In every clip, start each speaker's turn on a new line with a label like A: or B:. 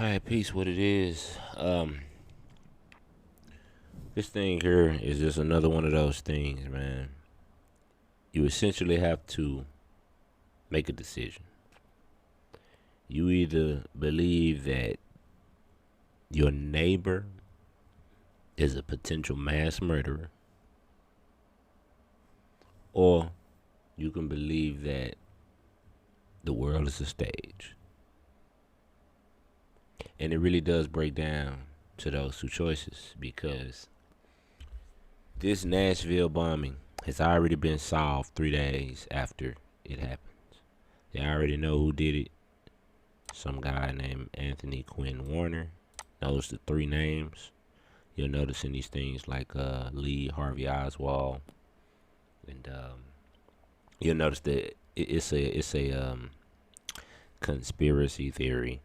A: Alright, peace. What it is. This thing here is just another one of those things, man. You essentially have to make a decision. You either believe that your neighbor is a potential mass murderer, or you can believe that the world is a stage. And it really does break down to those two choices because this Nashville bombing has already been solved 3 days after it happened. They already know who did it. Some guy named Anthony Quinn Warner. Knows the three names. You'll notice in these things like Lee Harvey Oswald, and you'll notice that it's a conspiracy theory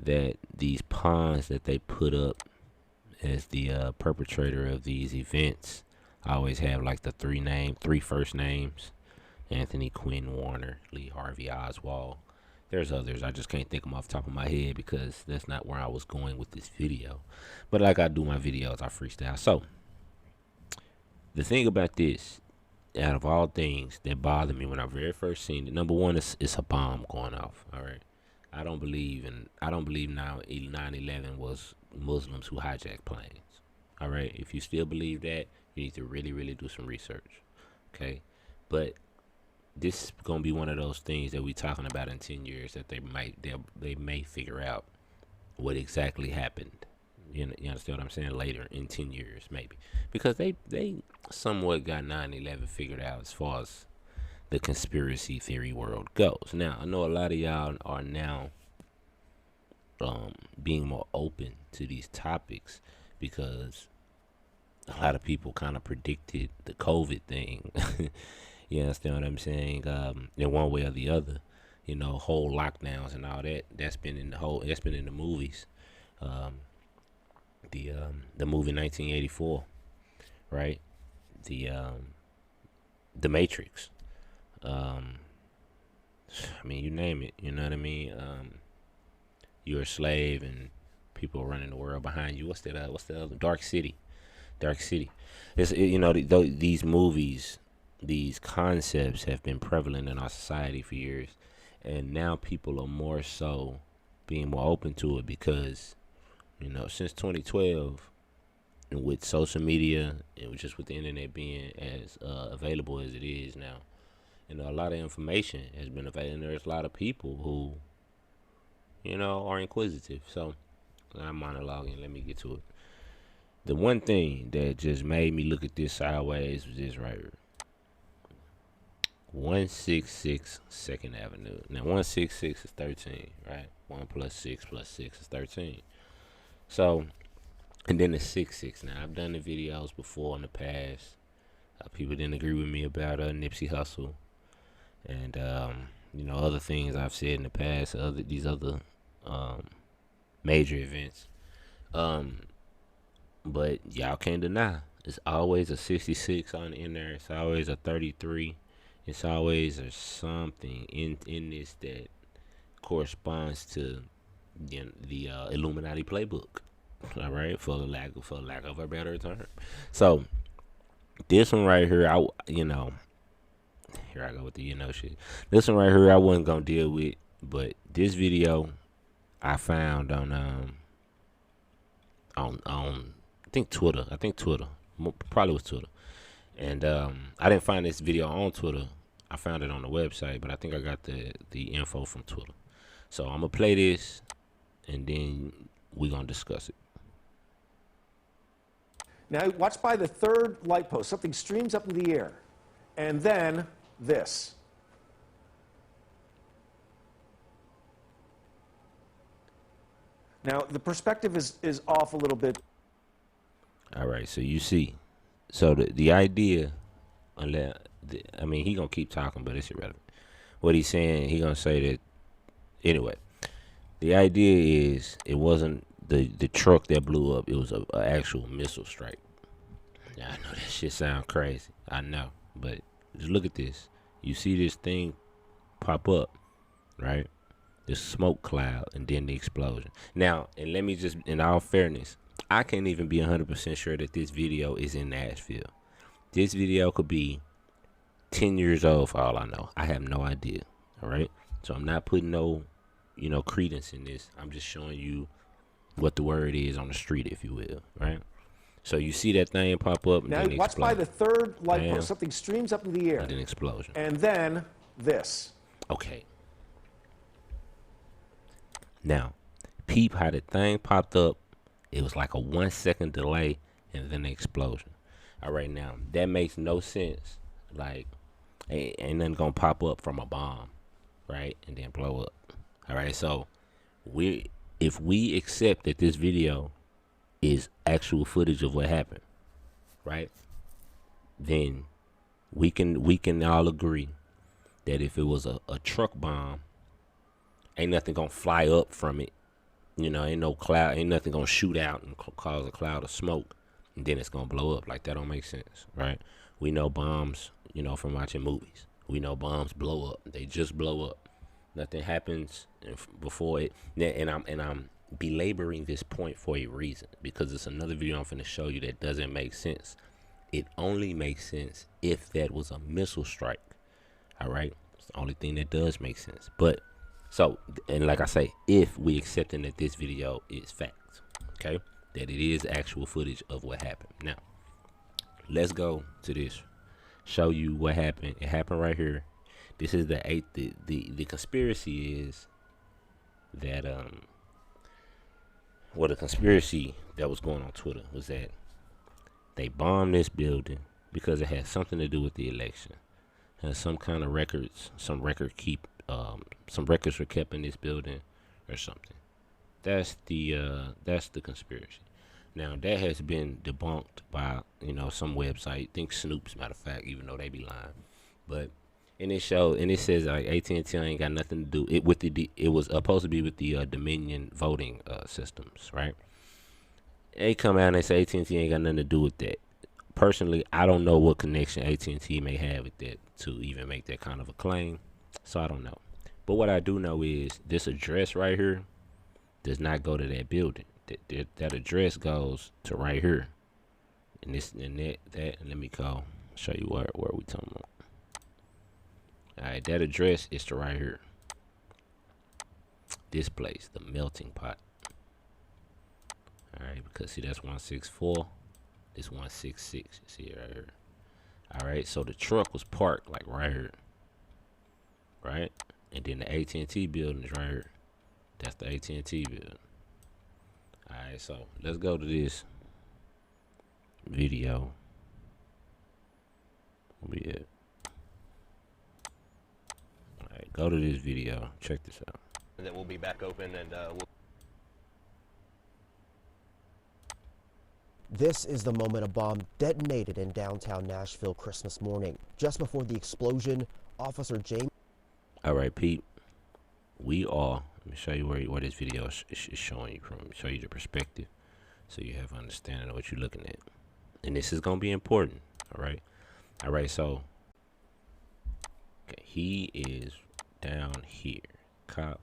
A: that these pawns that they put up as the perpetrator of these events always have like the three first names: Anthony Quinn Warner, Lee Harvey Oswald. There's others. I just can't think of them off the top of my head because that's not where I was going with this video. But like I do my videos, I freestyle. So the thing about this, out of all things that bothered me when I very first seen it, number one is it's a bomb going off. All right. I don't believe now 9/11 was Muslims who hijacked planes. All right. If you still believe that, you need to really, really do some research. Okay. But this is gonna be one of those things that we talking about in 10 years that they may figure out what exactly happened. You understand what I'm saying? Later in 10 years maybe, because they somewhat got 9/11 figured out as far as the conspiracy theory world goes. Now I know a lot of y'all are now being more open to these topics because a lot of people kind of predicted the COVID thing. You understand what I'm saying? In one way or the other, whole lockdowns and all that. That's been in the movies. Um, the movie 1984, right? The Matrix. Um, I mean, you name it. You know what I mean? You're a slave and people are running the world behind you. What's that? What's the other? Dark City. Dark City. These movies, these concepts have been prevalent in our society for years, and now people are more so being more open to it because since 2012, and with social media and just with the internet being as available as it is now, a lot of information has been available, and there's a lot of people who are inquisitive. So I'm monologuing. Let me get to it. The one thing that just made me look at this sideways was this right here. 166 Second Avenue. Now 166 is 13, right? 1 plus 6 plus 6 is 13. So, and then the 66. Now I've done the videos before in the past. People didn't agree with me about Nipsey Hussle and other things I've said in the past. These other major events. But y'all can't deny it's always a 66 in there. It's always a 33. It's always a something in this that corresponds to the Illuminati playbook. All right, for lack of a better term. So this one right here, here I go with the shit. This one right here, I wasn't gonna deal with, but this video I found on I think Twitter. Probably was Twitter. And I didn't find this video on Twitter. I found it on the website, but I think I got the info from Twitter. So I'm gonna play this, and then we're gonna discuss it.
B: Now watch by the third light post. Something streams up in the air, and then this. Now the perspective is off a little bit.
A: All right, so you see, so the idea, he gonna keep talking, but it's irrelevant. What he's saying, he gonna say that anyway. The idea is it wasn't the truck that blew up; it was a actual missile strike. Yeah, I know that shit sound crazy. I know, but just look at this. You see this thing pop up, right? the smoke cloud, and then the explosion. Now, and let me just, in all fairness, I can't even be 100% sure that this video is in Nashville. This video could be 10 years old for all I know. I have no idea. All right. So I'm not putting no, credence in this. I'm just showing you what the word is on the street, if you will. Right. So you see that thing pop up and
B: Now
A: then
B: watch by
A: explode.
B: the third light
A: Bam.
B: post. Something streams up in the air.
A: And then explosion.
B: And then this.
A: Okay. Now, peep how the thing popped up. It was like a 1 second delay and then the explosion. All right, now that makes no sense. Like, ain't nothing gonna pop up from a bomb, right, and then blow up. All right, so if we accept that this video is actual footage of what happened, right, then we can all agree that if it was a truck bomb, ain't nothing gonna fly up from it. Ain't no cloud, ain't nothing gonna shoot out and cause a cloud of smoke, and then it's gonna blow up. Like, that don't make sense, right? We know bombs, from watching movies. We know bombs blow up. They just blow up. Nothing happens before it. And I'm belaboring this point for a reason, because it's another video I'm finna show you that doesn't make sense. It only makes sense if that was a missile strike. All right, it's the only thing that does make sense. But so, and like I say, if we accepting that this video is facts, okay, that it is actual footage of what happened. Now, let's go to this. Show you what happened. It happened right here. This is the conspiracy is that the conspiracy that was going on Twitter was that they bombed this building because it had something to do with the election. And some kind of records, some records were kept in this building or something. That's the conspiracy. Now, that has been debunked by some website. I think Snoop's, matter of fact, even though they be lying. But it says like AT&T ain't got nothing to do it with it was supposed to be with the Dominion voting systems, right? They come out and they say AT&T ain't got nothing to do with that. Personally, I don't know what connection AT&T may have with that to even make that kind of a claim. So I don't know. But what I do know is this address right here does not go to that building. That address goes to right here. And this and that and let me show you where we talking about. Alright, that address is to right here. This place, the melting pot. Alright, because see, that's 164. This 166. You see it right here. Alright, so the truck was parked like right here. Right? And then the AT&T building is right here. That's the AT&T building. Alright, so let's go to this video. Where we at? Alright, go to this video. Check this out.
C: That we'll be back open and
D: This is the moment a bomb detonated in downtown Nashville Christmas morning. Just before the explosion, Officer James...
A: Alright, Pete. Let me show you where this video is showing you from. Show you the perspective so you have understanding of what you're looking at. And this is going to be important. Alright? Alright, so okay, he is down here. Cop.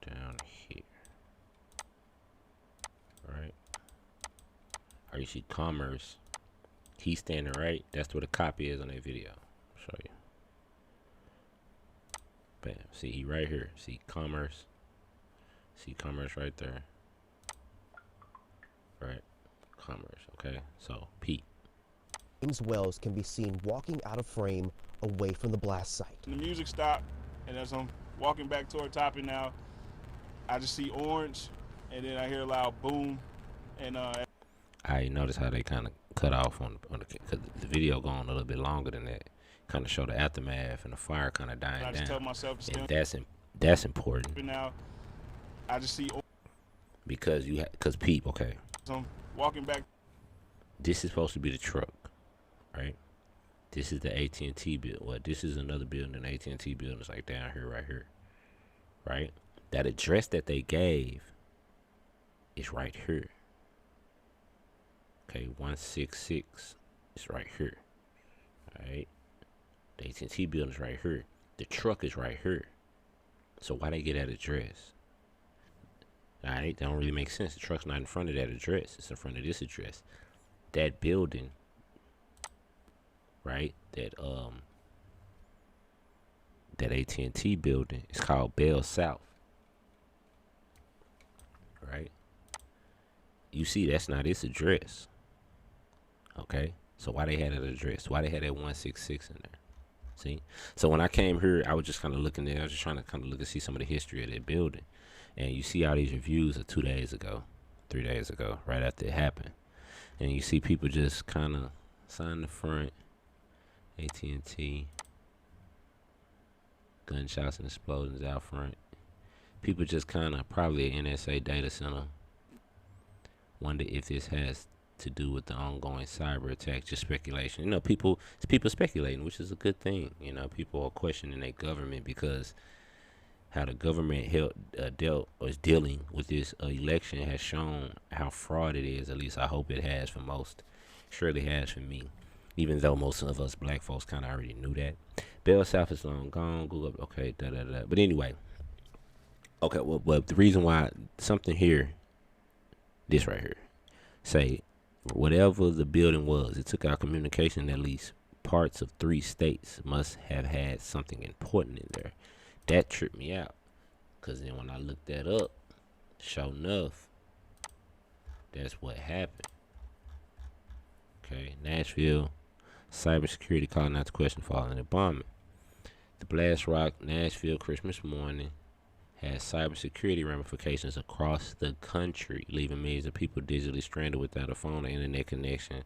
A: Down here. Right? Or you see Commerce. He's standing right. That's where the cop is on that video. I'll show you. Bam. See, he right here. See Commerce. See Commerce right there. Right. Commerce. Okay. So Pete.
D: James Wells can be seen walking out of frame away from the blast site.
E: The music stopped, and as I'm walking back toward Topping now, I just see orange, and then I hear a loud boom, and
A: I notice how they kind of cut off on the because the video going a little bit longer than that. Kind of show the aftermath and the fire kind of dying
E: I just
A: down.
E: tell myself to stay.
A: And that's important
E: Now, I just see
A: because because Pete. Okay,
E: so I'm walking back.
A: this is supposed to be the truck, right? This is the AT&T building. Well, this is another building. The AT&T building is like down here, right here, right? That address that they gave is right here. Okay, 166 is right here. All right, the AT&T building is right here. The truck is right here. So why they get that address? Alright, that don't really make sense. The truck's not in front of that address. It's in front of this address. That building, right? That AT&T building is called Bell South. Right? You see that's not its address. Okay? So why they had that address? Why they had that 166 in there? See? So when I came here, I was just kind of looking there. I was just trying to kind of look and see some of the history of that building. And you see all these reviews of 2 days ago, 3 days ago, right after it happened. And you see people just kind of sign the front, AT&T, gunshots and explosions out front. People just kind of, probably an NSA data center, wonder if this has to do with the ongoing cyber attack. Just speculation. You know, people speculating, which is a good thing. You know, people are questioning their government because how the government dealt or is dealing with this election has shown how fraud it is. At least I hope it has for most. Surely has for me. Even though most of us black folks kind of already knew that. Bell South is long gone. Google, okay, da. But anyway, okay. Well, but the reason why something here, this right here, say whatever the building was, it took out communication. At least parts of 3 states must have had something important in there. That tripped me out, cause then when I looked that up, sure enough, that's what happened. Okay, Nashville, cybersecurity called not to question following the bombing. The blast rocked Nashville Christmas morning has cybersecurity ramifications across the country, leaving millions of people digitally stranded without a phone or internet connection,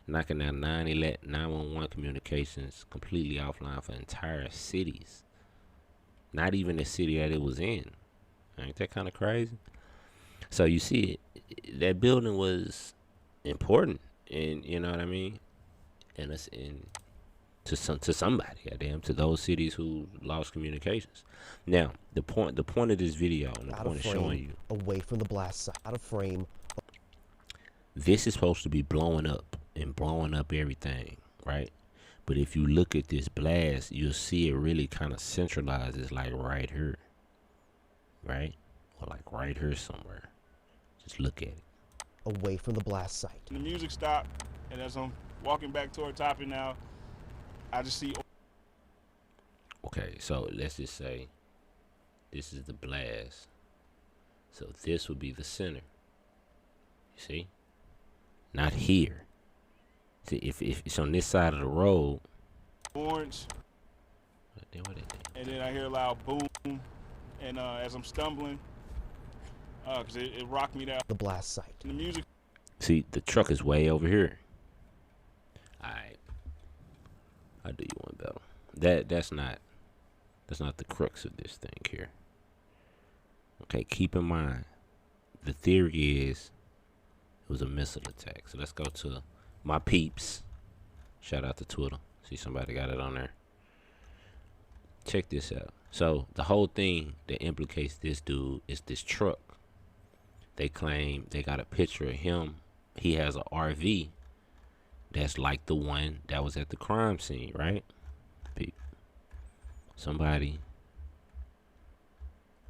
A: knocking out 911 communications completely offline for entire cities. Not even the city that it was in. Ain't that kind of crazy? So you see, that building was important, and you know what I mean. And it's to somebody, goddamn, to those cities who lost communications. Now, the point of this video, and the point of showing you,
D: away from the blast site, out of frame.
A: this is supposed to be blowing up and blowing up everything, right? But if you look at this blast, you'll see it really kind of centralizes, like right here, right? Or like right here somewhere. Just look at it.
D: Away from the blast site.
E: The music stopped, and as I'm walking back toward topping now, I just see.
A: Okay, so let's just say this is the blast. So this would be the center. You see? Not here. See, if it's on this side of the road.
E: Orange. And then I hear a loud boom, and as I'm stumbling, because it rocked me down.
D: The blast site.
E: And the music.
A: See, the truck is way over here. Alright. I'll do you one better. That's not the crux of this thing here. Okay, keep in mind, the theory is it was a missile attack. So let's go to my peeps. Shout out to Twitter. See, somebody got it on there. Check this out. So the whole thing that implicates this dude is this truck. They claim they got a picture of him. He has a RV that's like the one that was at the crime scene, right? Peep. Somebody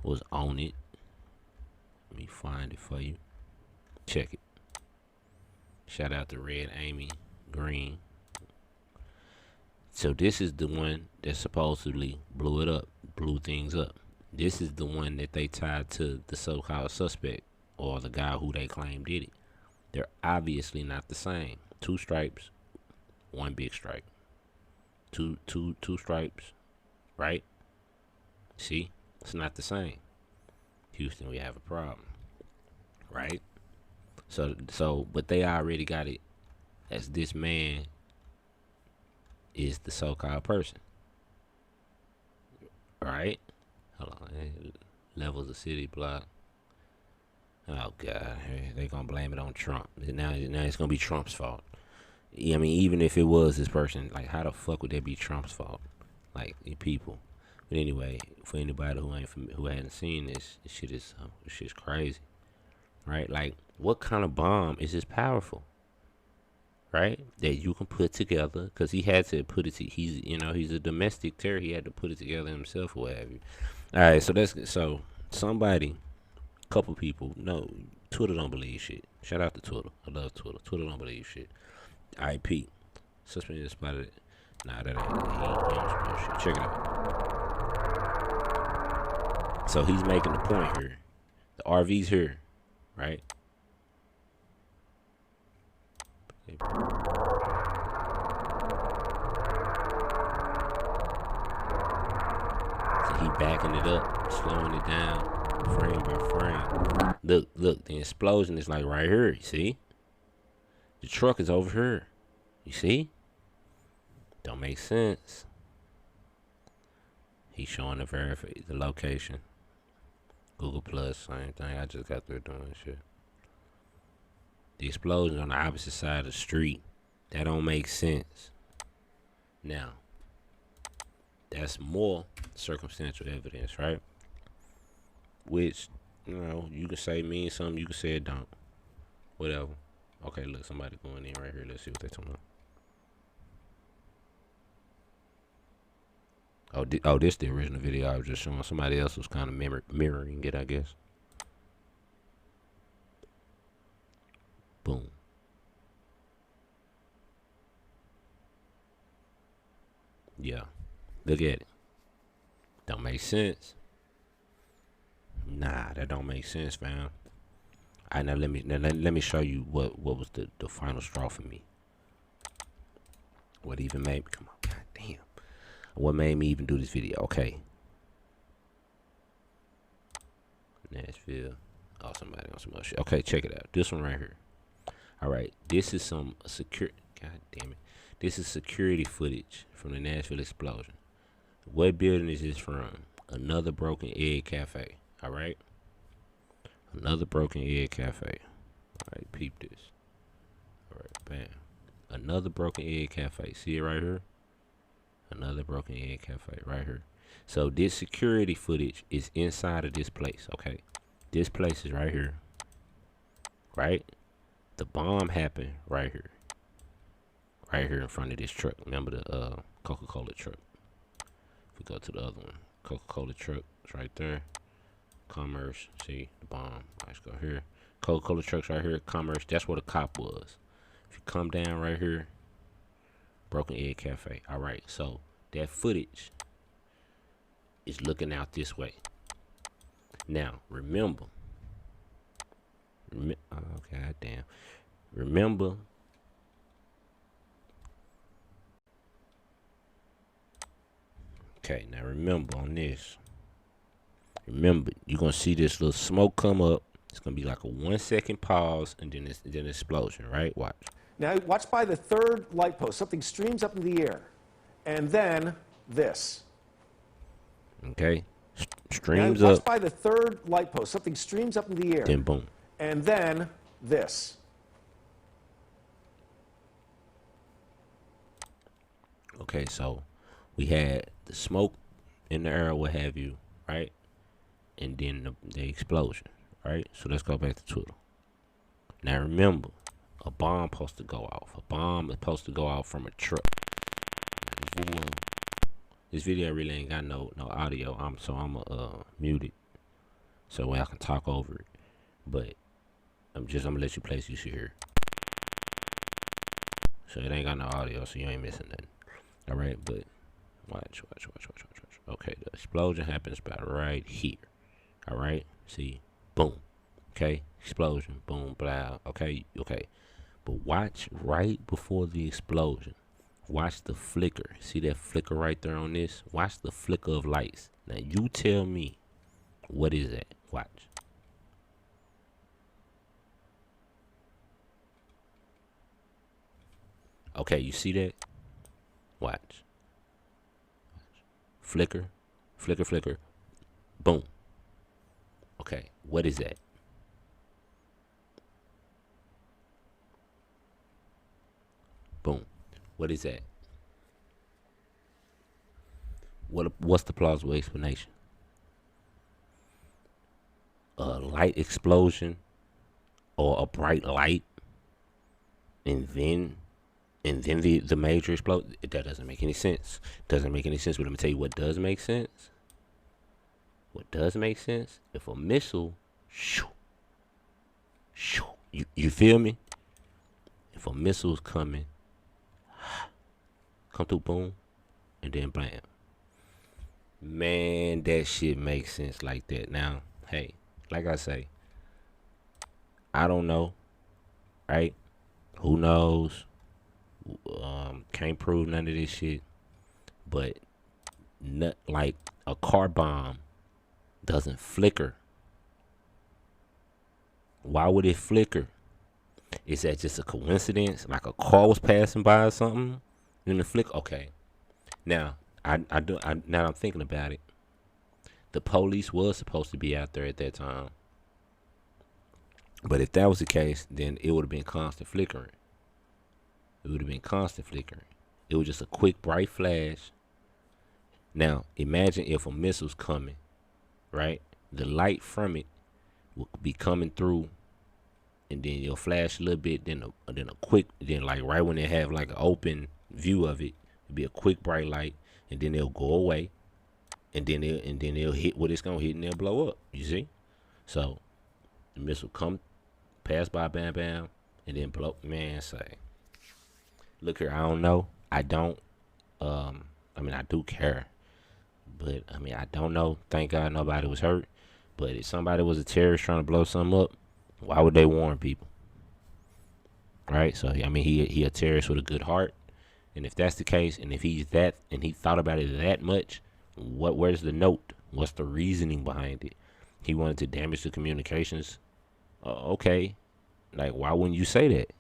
A: was on it. Let me find it for you. Check it. Shout out to Red Amy Green. So this is the one that supposedly blew things up. This is the one that they tied to the so-called suspect, or the guy who they claim did it. They're obviously not the same. 2 stripes, 1 big stripe. Two stripes, right? See, it's not the same. Houston, we have a problem, right? So, but they already got it as this man is the so-called person, right? Hold on, levels of city block. Oh God, they gonna blame it on Trump. Now it's gonna be Trump's fault. I mean, even if it was this person, like, how the fuck would that be Trump's fault? Like, the people. But anyway, for anybody who hadn't seen this shit is crazy, right? Like, what kind of bomb is this powerful, right? That you can put together, because he had to put it. He's a domestic terror. He had to put it together himself, or what have you. All right, so somebody, couple people. No, Twitter don't believe shit. Shout out to Twitter. I love Twitter. Twitter don't believe shit. IP suspended spotted. Nah, that ain't. He don't spill shit. Check it out. So he's making the point here. The RV's here, right? So he backing it up, slowing it down, frame by frame. Look, the explosion is like right here, you see? The truck is over here. You see? Don't make sense. He's showing the location. Google Plus, same thing. I just got through doing shit. The explosion on the opposite side of the street. That don't make sense. Now, that's more circumstantial evidence, right? Which, you can say means something, you can say it don't. Whatever. Okay, look, somebody going in right here. Let's see what they're talking about. Oh, this the original video I was just showing. Somebody else was kind of mirroring it, I guess. Boom. Yeah. Look at it. Don't make sense. Nah, that don't make sense, fam. Alright, now let me show you what was the final straw for me. What even made me come on, god damn. What made me even do this video? Okay. Nashville. Oh, somebody on some other shit. Okay, check it out. This one right here. Alright, this is some god damn it. This is security footage from the Nashville explosion. What building is this from? Another Broken Egg Cafe. Alright? Another Broken Egg Cafe. Alright, peep this. Alright, bam. Another Broken Egg Cafe. See it right here? Another Broken Egg Cafe right here. So this security footage is inside of this place, okay? This place is right here. Right? The bomb happened right here. Right here in front of this truck. Remember the Coca-Cola truck. If we go to the other one. Coca-Cola truck is right there. Commerce. See the bomb. Let's go here. Coca-Cola truck's right here. Commerce. That's where the cop was. If you come down right here. Broken Egg Cafe. Alright, so that footage is looking out this way. Now, remember. Oh, god damn. Remember. Okay, now remember on this. Remember, you're gonna see this little smoke come up. It's gonna be like a 1 second pause and then explosion, right? Watch.
B: Now watch by the third light post. Something streams up into the air. And then this.
A: Okay. Streams
B: now, watch
A: up.
B: by the third light post. Something streams up into the air.
A: Then boom.
B: And then this.
A: Okay, so we had the smoke in the air, what have you, right? And then the explosion, right? So let's go back to Twitter. Now remember, a bomb supposed to go off. A bomb is supposed to go off from a truck. This video really ain't got no audio. I'm mute it so I can talk over it. But I'm gonna let you play so you should hear. So it ain't got no audio, so you ain't missing nothing. All right, but watch. Okay, the explosion happens about right here. All right, see, boom. Okay, explosion, boom, blah. Okay. But watch right before the explosion. Watch the flicker. See that flicker right there on this? Watch the flicker of lights. Now you tell me, what is that? Watch. Okay, you see that? Watch. Flicker. Flicker. Boom. Okay, what is that? Boom. What is that? What's the plausible explanation? A light explosion or a bright light and then and then the major explode. That doesn't make any sense. Doesn't make any sense. But let me tell you what does make sense. What does make sense? If a missile, shoo, shoo, you feel me? If a missile's coming, come through, boom, and then bam. Man, that shit makes sense like that. Now, hey, like I say, I don't know, right? Who knows? Can't prove none of this shit. But not like a car bomb doesn't flicker. Why would it flicker? Is that just a coincidence? Like a car was passing by or something, and the flick. Okay, now now I'm thinking about it. The police was supposed to be out there at that time, but if that was the case, then it would have been constant flickering. It would have been constant flickering. It was just a quick bright flash. Now imagine if a missile's coming, right? The light from it will be coming through, and then it'll flash a little bit, then a quick, then like right when they have like an open view of it, it'll be a quick bright light, and then it'll go away, and then it'll hit what it's gonna hit, and they'll blow up. You see? So the missile come, pass by, bam, bam, and then blow. Man, say, look here, I don't know. I don't. I mean, I do care, but I mean, I don't know. Thank God nobody was hurt. But if somebody was a terrorist trying to blow something up, why would they warn people? Right? So I mean, he a terrorist with a good heart, and if that's the case, and if he's that, and he thought about it that much, where's the note? What's the reasoning behind it? He wanted to damage the communications. Okay, like why wouldn't you say that?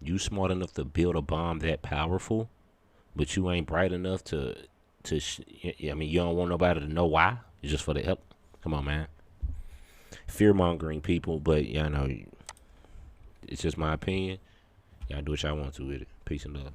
A: You smart enough to build a bomb that powerful, but you ain't bright enough to I mean, you don't want nobody to know why. It's just for the help. Come on, man. Fear mongering people, but y'all know it's just my opinion. Y'all do what y'all want to with it. Peace and love.